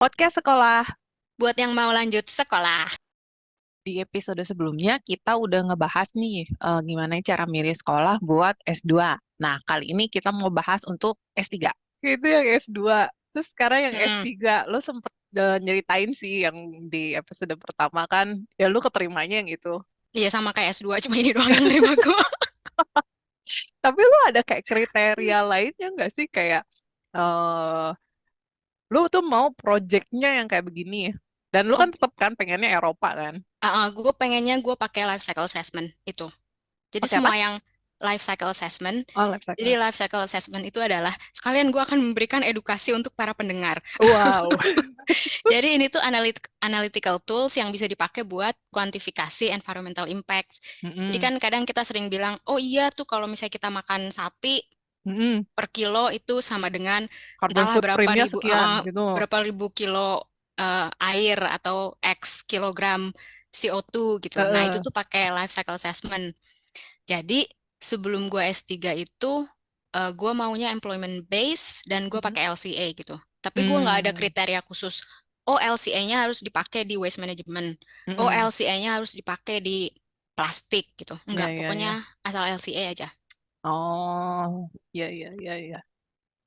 Podcast sekolah. Buat yang mau lanjut sekolah. Di episode sebelumnya kita udah ngebahas nih gimana cara milih sekolah buat S2. Nah, kali ini kita mau bahas untuk S3. Itu yang S2. Terus sekarang yang Mm-mm. S3, lo sempet nyeritain sih yang di episode pertama kan, ya lo keterimanya yang itu. Iya sama kayak S2, cuma ini doang yang nerima gue. Tapi lo ada kayak kriteria lainnya nggak sih? Kayak eh lo tuh mau projectnya yang kayak begini. Dan lo Oh, kan tetap kan pengennya Eropa kan? gue pengennya gue pakai life cycle assessment itu. Jadi Pakai apa? semua yang life cycle assessment. Oh, life Jadi cycle. life cycle assessment itu adalah sekalian gue akan memberikan edukasi untuk para pendengar. Wow. Jadi ini tuh analytical tools yang bisa dipakai buat kuantifikasi environmental impacts. Jadi Mm-mm. kan kadang kita sering bilang, oh iya tuh kalau misalnya kita makan sapi Mm-mm. per kilo itu sama dengan Carbon entahlah footprintnya sekian gitu. berapa ribu kilo air atau X kilogram CO2 gitu. Nah, itu Heeh. tuh pakai life cycle assessment. Jadi, sebelum gue S3 itu gue maunya employment base dan gue Mm. pakai LCA gitu. Tapi gue nggak ada Hmm. kriteria khusus. Oh, LCA-nya harus dipakai di waste management. Oh, Mm-mm. LCA-nya harus dipakai di plastik gitu. Enggak, Ya, ya, pokoknya ya. asal LCA aja. Oh, ya, ya, ya, ya.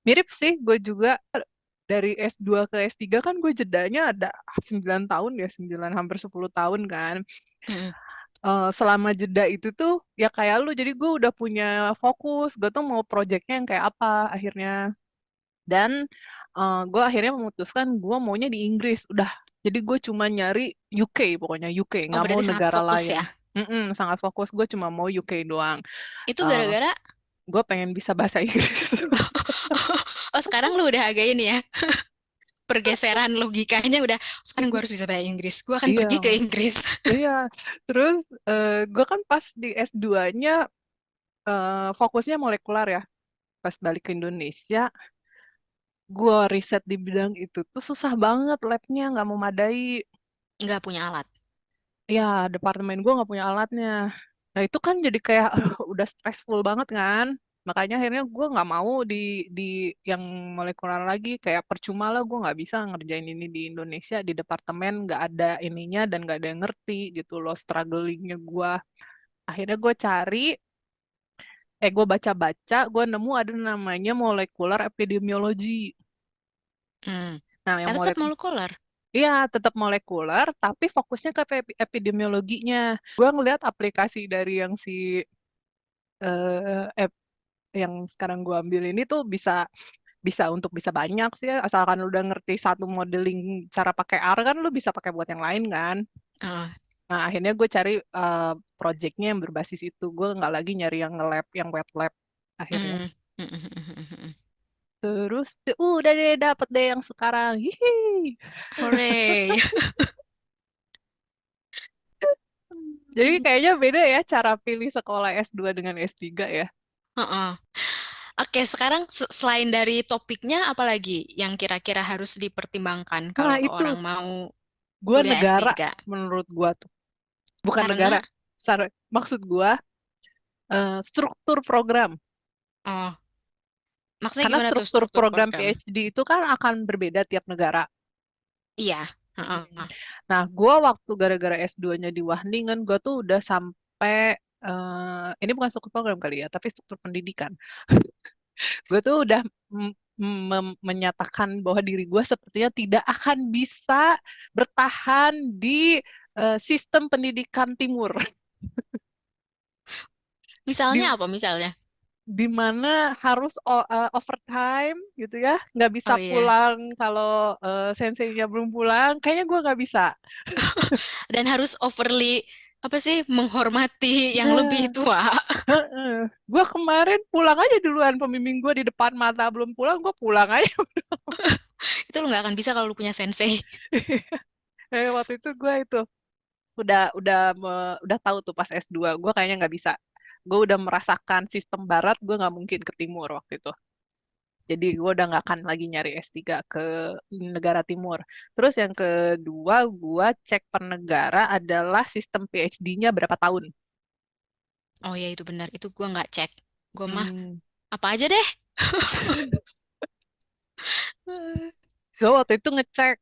Mirip sih, gue juga dari S2 ke S3 kan gue jedanya ada 9 tahun ya, 9 hampir 10 tahun kan. Mm-mm. Selama jeda itu tuh ya kayak lu, jadi gue udah punya fokus, gue tuh mau projectnya yang kayak apa akhirnya. Dan gue akhirnya memutuskan gue maunya di Inggris. Udah, jadi gue cuma nyari UK, pokoknya UK, Oh, nggak mau berarti sangat negara fokus lain. ya. Mm-mm, sangat fokus, gue cuma mau UK doang. Itu Eh, gara-gara gue pengen bisa bahasa Inggris. oh sekarang lu udah agak ini ya, pergeseran logikanya udah, "Oh, sekarang gue harus bisa bahasa Inggris. Gue akan Iya, pergi ke Inggris." iya. Terus gue kan pas di S2-nya fokusnya molekular ya. Pas balik ke Indonesia, gue riset di bidang itu tuh susah banget, labnya nggak memadai. Nggak punya alat. Ya, departemen gue nggak punya alatnya. Nah, itu kan jadi kayak udah stressful banget kan. Makanya akhirnya gue nggak mau di yang molekuler lagi. Kayak percuma lah gue nggak bisa ngerjain ini di Indonesia, di departemen nggak ada ininya dan nggak ada yang ngerti gitu loh strugglingnya gue. Akhirnya gue baca-baca, gue nemu ada namanya molekular epidemiologi. Hmm. Nah, yang Tapi tetap molekuler. iya, tetap molekuler, tapi fokusnya ke epidemiologinya. Gue ngeliat aplikasi dari yang eh, ep- yang sekarang gue ambil ini tuh bisa bisa untuk bisa banyak sih, asalkan lu udah ngerti satu modeling cara pakai R kan lu bisa pakai buat yang lain kan. Ah. Nah, akhirnya gue cari projectnya yang berbasis itu. Gue nggak lagi nyari yang nge-lab, yang wet lab akhirnya. Hmm. Hmm, hmm, hmm, hmm, hmm. Terus, udah deh dapet deh yang sekarang. Hihi. Hooray. Jadi kayaknya beda ya cara pilih sekolah S2 dengan S3 ya. Heeh. Oke, sekarang selain dari topiknya, apalagi yang kira-kira harus dipertimbangkan Nah, kalau itu orang mau gua kuliah negara S3? menurut gua tuh. Bukan negara. Karena, Maksud gua struktur program. oh, maksudnya Karena gimana tuh struktur struktur program program? PhD itu kan akan berbeda tiap negara. Iya. Mm. Heeh. Nah, gua waktu gara-gara S2-nya di Wageningen, gua tuh udah sampai ini bukan struktur program kali ya, tapi struktur pendidikan. Gue tuh udah menyatakan bahwa diri gue sepertinya tidak akan bisa bertahan di sistem pendidikan timur, di Misalnya apa misalnya? di mana harus overtime gitu ya, nggak bisa Oh iya. pulang kalau senseinya belum pulang. Kayaknya gue nggak bisa. Dan harus overly apa sih menghormati yang lebih Nah, tua. gue kemarin pulang aja duluan, pembimbing gue di depan mata belum pulang, gue pulang aja. Itu lu nggak akan bisa kalau lu punya sensei. Waktu itu gue itu udah tahu tuh pas S2 gue kayaknya nggak bisa. Gue udah merasakan sistem barat, gue nggak mungkin ke timur waktu itu. Jadi gue udah nggak akan lagi nyari S3 ke negara timur. Terus yang kedua, gue cek per negara adalah sistem PhD-nya berapa tahun. Oh ya itu benar. Itu gua nggak cek. Gua mah Hmm. apa aja deh.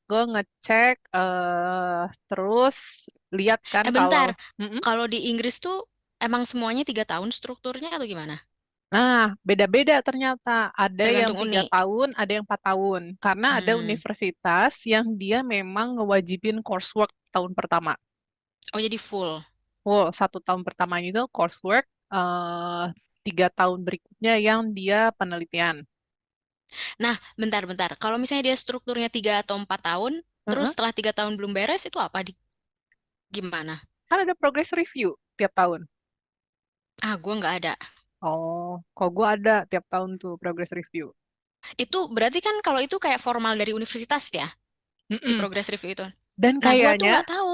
gue ngecek, terus lihat kan kalau, Bentar. mm-mm. Kalau di Inggris tuh emang semuanya 3 tahun strukturnya atau gimana? Nah, beda-beda ternyata. Ada yang Tergantung 3 tahun, ada yang 4 tahun. Karena ada Hmm. universitas yang dia memang ngewajibin coursework tahun pertama. Oh, jadi full. Full 1 tahun pertamanya itu coursework, 3 tahun berikutnya yang dia penelitian. Nah, bentar-bentar. Kalau misalnya dia strukturnya 3 atau 4 tahun, terus Heeh. setelah 3 tahun belum beres, itu apa? Gimana? Kan ada progress review tiap tahun. Ah, gue nggak ada. Oh, kok gue ada tiap tahun tuh progress review. Itu berarti kan kalau itu kayak formal dari universitas ya, si Mm-mm. progress review itu. Dan Nah, gue tuh kayaknya nggak tahu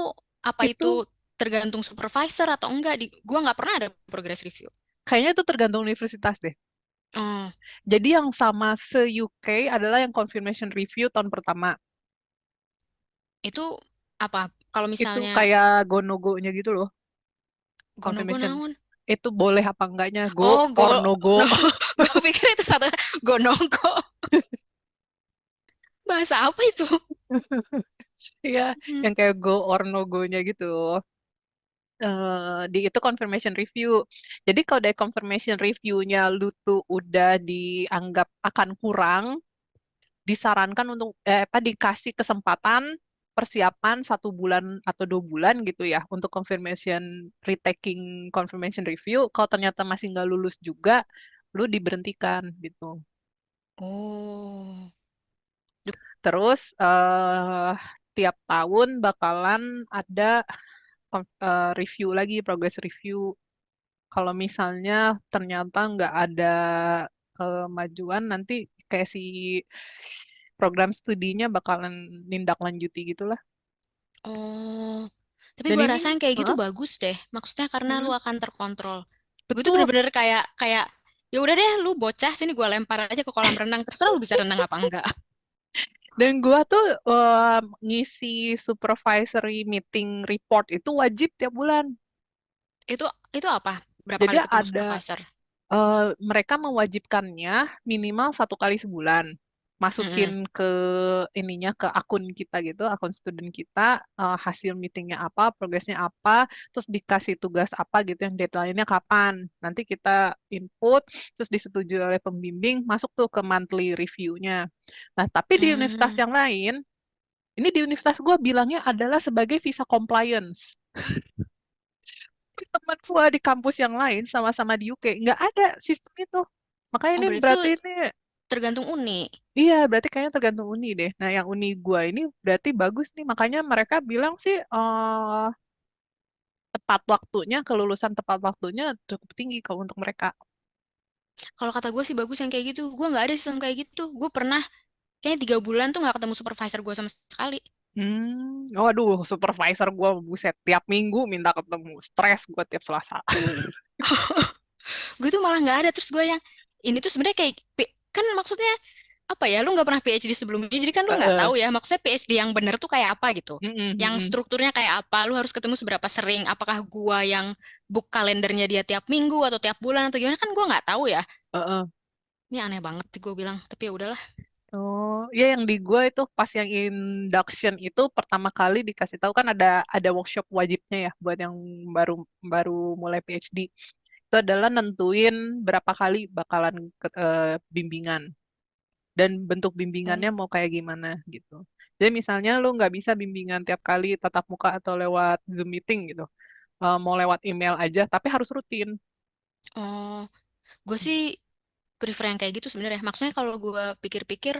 apa itu itu tergantung supervisor atau enggak. Gue nggak pernah ada progress review. kayaknya itu tergantung universitas deh. Oh, Jadi yang sama se-UK adalah yang confirmation review tahun pertama. itu apa? Kalau Itu misalnya kayak go no go-nya gitu loh, gono-go confirmation. naon? Itu boleh apa enggaknya, go Oh, or no go. no, gue pikir itu satu gono-go. Bahasa apa itu? Iya, Hmm. yang kayak go or no go-nya gitu. Di itu confirmation review. Jadi kalau dari confirmation review-nya lu tuh udah dianggap akan kurang, disarankan untuk apa dikasih kesempatan persiapan 1 bulan atau 2 bulan gitu ya untuk confirmation retaking confirmation review. Kalau ternyata masih nggak lulus juga, lu diberhentikan gitu. Oh, Terus tiap tahun bakalan ada review lagi, progress review. Kalau misalnya ternyata nggak ada kemajuan, nanti kayak si program studinya bakalan nindak lanjuti gitulah. oh. Tapi Dan gue ini, rasa yang kayak gitu heeh, bagus deh. Maksudnya karena lu mm, akan terkontrol. Gue tuh betul. bener-bener kayak kayak ya udah deh, lu bocah sini gue lempar aja ke kolam renang. Terserah lu bisa renang apa enggak. Dan gua tuh ngisi supervisory meeting report itu wajib tiap bulan. Itu itu apa? Berapa Jadi kali ketemu ada supervisor? mereka mewajibkannya minimal 1 kali sebulan masukin Mm-mm. ke ininya ke akun kita gitu, akun student kita, hasil meetingnya apa, progresnya apa, terus dikasih tugas apa gitu yang deadline-nya kapan. Nanti kita input, terus disetujui oleh pembimbing, masuk tuh ke monthly review-nya. Nah, tapi di universitas Hmm. yang lain, ini di universitas gue bilangnya adalah sebagai visa compliance. Teman gue di kampus yang lain sama-sama di UK nggak ada sistem itu. Makanya Oh, ini berarti itu berarti ini tergantung uni. iya berarti kayaknya tergantung uni deh. Nah yang uni gue ini berarti bagus nih. Makanya mereka bilang sih tepat waktunya kelulusan tepat waktunya cukup tinggi kalau untuk mereka. Kalau kata gue sih bagus yang kayak gitu. Gue nggak ada sistem kayak gitu. Gue pernah kayaknya 3 bulan tuh nggak ketemu supervisor gue sama sekali. Waduh, supervisor gue buset tiap minggu minta ketemu, stres gue tiap Selasa. Gue tuh malah nggak ada. Terus gue yang ini tuh sebenarnya kayak kan maksudnya apa ya? Lu nggak pernah PhD sebelumnya, jadi kan lu nggak Heeh. tahu ya. Maksudnya PhD yang bener tuh kayak apa gitu. Mm-mm, Yang mm-mm. strukturnya kayak apa? Lu harus ketemu seberapa sering? Apakah gua yang book kalendernya dia tiap minggu atau tiap bulan atau gimana? Kan gua nggak tahu ya. Heeh. Ini aneh banget sih gue bilang. Tapi ya udahlah. Oh, ya yang di gua itu pas yang induction itu pertama kali dikasih tahu kan ada workshop wajibnya ya buat yang baru baru mulai PhD. Itu adalah nentuin berapa kali bakalan bimbingan dan bentuk bimbingannya Oh, mau kayak gimana gitu. Jadi misalnya lu nggak bisa bimbingan tiap kali tatap muka atau lewat Zoom meeting gitu. Mau lewat email aja, tapi harus rutin. oh, gue sih prefer yang kayak gitu sebenarnya. Maksudnya kalau gue pikir-pikir,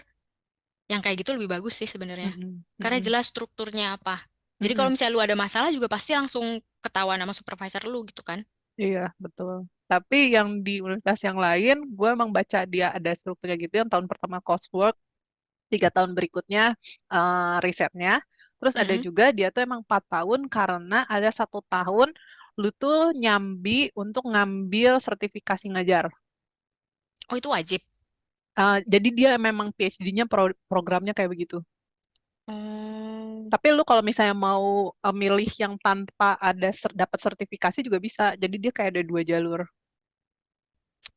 yang kayak gitu lebih bagus sih sebenarnya. Mm-mm, Karena mm-mm, jelas strukturnya apa. Jadi kalau mm-mm. misalnya lu ada masalah juga pasti langsung ketahuan sama supervisor lu gitu kan. Iya, betul. Tapi yang di universitas yang lain, gue emang baca dia ada strukturnya gitu. Yang tahun pertama coursework, 3 tahun berikutnya risetnya. Terus ada Mm-mm. juga dia tuh emang 4 tahun karena ada 1 tahun lu tuh nyambi untuk ngambil sertifikasi ngajar. Oh, itu wajib. Jadi dia memang PhD-nya programnya kayak begitu. Oh, Tapi lu kalau misalnya mau milih yang tanpa ada dapat sertifikasi juga bisa. Jadi dia kayak ada 2 jalur.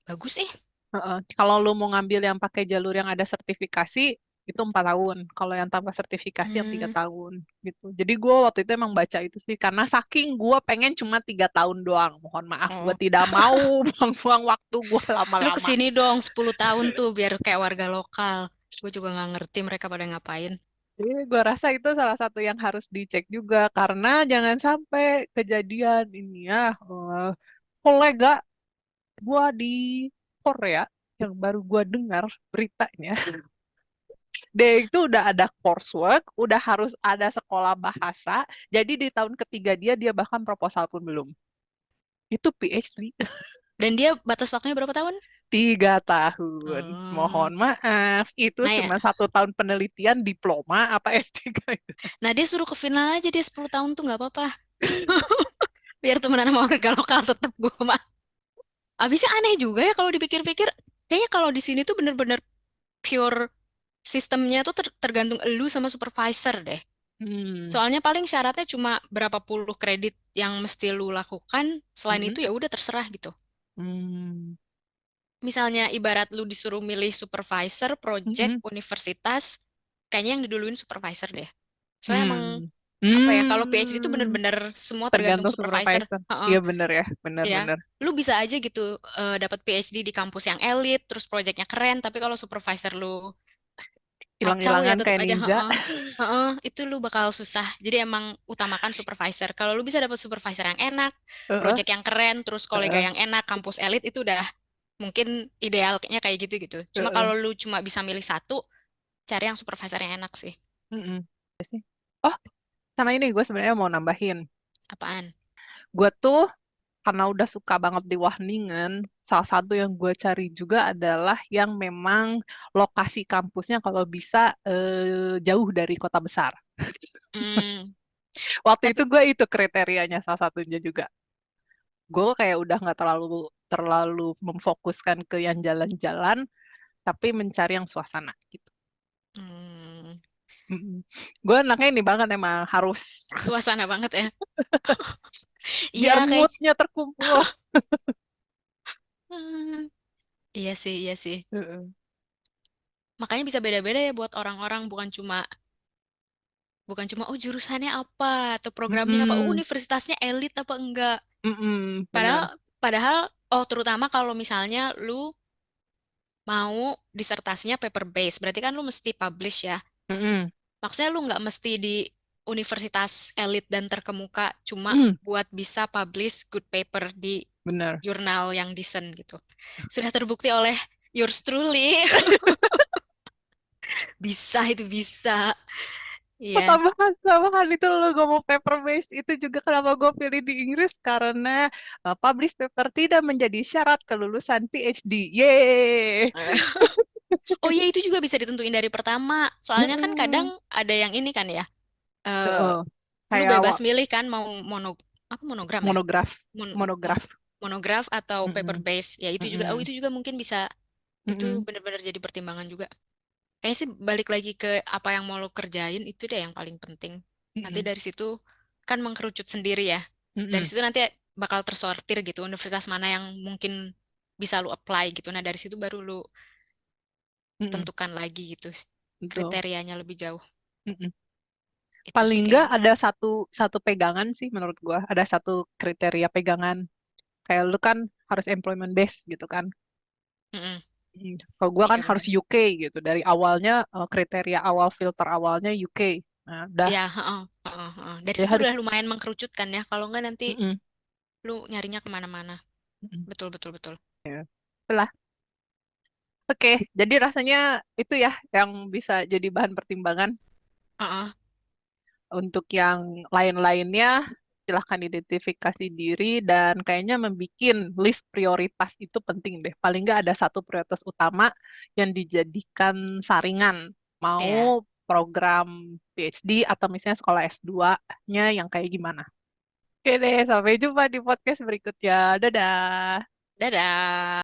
bagus sih. Heeh. Kalau lu mau ngambil yang pakai jalur yang ada sertifikasi, itu 4 tahun. Kalau yang tanpa sertifikasi yang 3 tahun gitu. Jadi gue waktu itu emang baca itu sih karena saking gue pengen cuma 3 tahun doang. Mohon maaf, gue Oh, tidak mau buang-buang waktu gue lu lama-lama. kesini dong 10 tahun tuh biar kayak warga lokal. Gue juga nggak ngerti mereka pada ngapain. Jadi gue rasa itu salah satu yang harus dicek juga karena jangan sampai kejadian ini ya. Kolega gue di Korea yang baru gue dengar beritanya, dia itu udah ada coursework, udah harus ada sekolah bahasa. Jadi di tahun ketiga dia bahkan proposal pun belum. Itu PhD. Dan dia batas waktunya berapa tahun? 3 tahun. Hmm. Mohon maaf, itu Nah ya, cuma 1 tahun penelitian diploma apa S3 itu. nah dia suruh ke final aja dia 10 tahun tuh nggak apa-apa. Biar temenan sama warga lokal tetap gue mah. Abisnya aneh juga ya kalau dipikir-pikir. Kayaknya kalau di sini tuh bener-bener pure sistemnya tuh tergantung elu sama supervisor deh. Hmm. Soalnya paling syaratnya cuma berapa puluh kredit yang mesti lu lakukan. Selain Mm-mm. itu ya udah terserah gitu. Hmm. Misalnya ibarat lu disuruh milih supervisor, project, Mm-mm. universitas, kayaknya yang diduluin supervisor deh. Soalnya emang Hmm. apa ya, kalau PhD itu Hmm. bener-bener semua tergantung Tergantung supervisor. supervisor. Heeh, Iya bener ya, ya. bener-bener. Lu bisa aja gitu dapat PhD di kampus yang elit, terus projectnya keren, tapi kalau supervisor lu kacau ya Hilang-hilangan tetap kayak aja, ninja. heeh. Heeh, itu lu bakal susah. Jadi emang utamakan supervisor. Kalau lu bisa dapat supervisor yang enak, Heeh, project yang keren, terus kolega heeh, yang enak, kampus elit itu udah mungkin idealnya kayak gitu gitu. Cuma heeh. kalau lu cuma bisa milih satu, cari yang supervisor yang enak sih. Mm-mm. Iya sih. Oh, sama ini gue sebenarnya mau nambahin. Apaan? Gue tuh karena udah suka banget di Wageningen, salah satu yang gue cari juga adalah yang memang lokasi kampusnya kalau bisa jauh dari kota besar. Hmm, Waktu itu tapi gue itu kriterianya salah satunya juga. Gue kayak udah nggak terlalu terlalu memfokuskan ke yang jalan-jalan, tapi mencari yang suasana gitu. hmm, Mm-mm. Gue anaknya ini banget emang harus suasana banget ya. Iya biar kayak moodnya terkumpul. hmm, iya sih, iya sih. Heeh. Makanya bisa beda-beda ya buat orang-orang bukan cuma oh jurusannya apa atau programnya apa, oh Mm-mm. universitasnya elit apa enggak. Mm-mm. Padahal Bener. padahal oh terutama kalau misalnya lu mau disertasinya paper base, berarti kan lu mesti publish ya. Mm-mm. Maksudnya lu nggak mesti di universitas elit dan terkemuka cuma Mm. buat bisa publish good paper di Bener. jurnal yang decent gitu. Sudah terbukti oleh yours truly. Bisa itu bisa. Oh, Iya. tambahan itu lo ngomong paper based itu juga kenapa gue pilih di Inggris karena publish paper tidak menjadi syarat kelulusan PhD. Yeay. Oh iya itu juga bisa ditentuin dari pertama. Soalnya kan kadang Mm-mm. ada yang ini kan ya. eh, Heeh. Lu Kayak bebas milih kan mau apa monogram ya? monograf, Mon- monograf. Monograph atau paper Mm-mm. base. Ya itu juga. Oh Mm-mm. itu juga mungkin bisa. Itu Mm-mm. benar-benar jadi pertimbangan juga. Kayaknya sih balik lagi ke apa yang mau lo kerjain itu deh yang paling penting. Nanti Mm-mm. dari situ kan mengkerucut sendiri ya. Dari Mm-mm. situ nanti bakal tersortir gitu universitas mana yang mungkin bisa lu apply gitu. Nah dari situ baru lu Mm-mm. tentukan lagi gitu Betul. kriterianya lebih jauh. Mm-mm. Itu Paling sih enggak kayaknya. ada satu satu pegangan sih menurut gua. Ada satu kriteria pegangan. Kayak lu kan harus employment based gitu kan. Mm-mm. Kalau gua kan Iya harus benar. UK gitu. Dari awalnya kriteria awal filter awalnya UK. Nah, udah. Ya, heeh, heeh, heeh. Dari Jadi situ harus. udah lumayan mengkerucutkan ya. Kalau nggak nanti Mm-mm. lu nyarinya kemana-mana. Mm-mm. Betul, betul, betul. Ya. Itulah. Oke, jadi rasanya itu ya yang bisa jadi bahan pertimbangan. Heeh. Untuk yang lain-lainnya, silahkan identifikasi diri dan kayaknya membuat list prioritas itu penting deh. Paling nggak ada satu prioritas utama yang dijadikan saringan. Iya. Mau program PhD atau misalnya sekolah S2-nya yang kayak gimana. Oke deh, sampai jumpa di podcast berikutnya. Dadah. Dadah.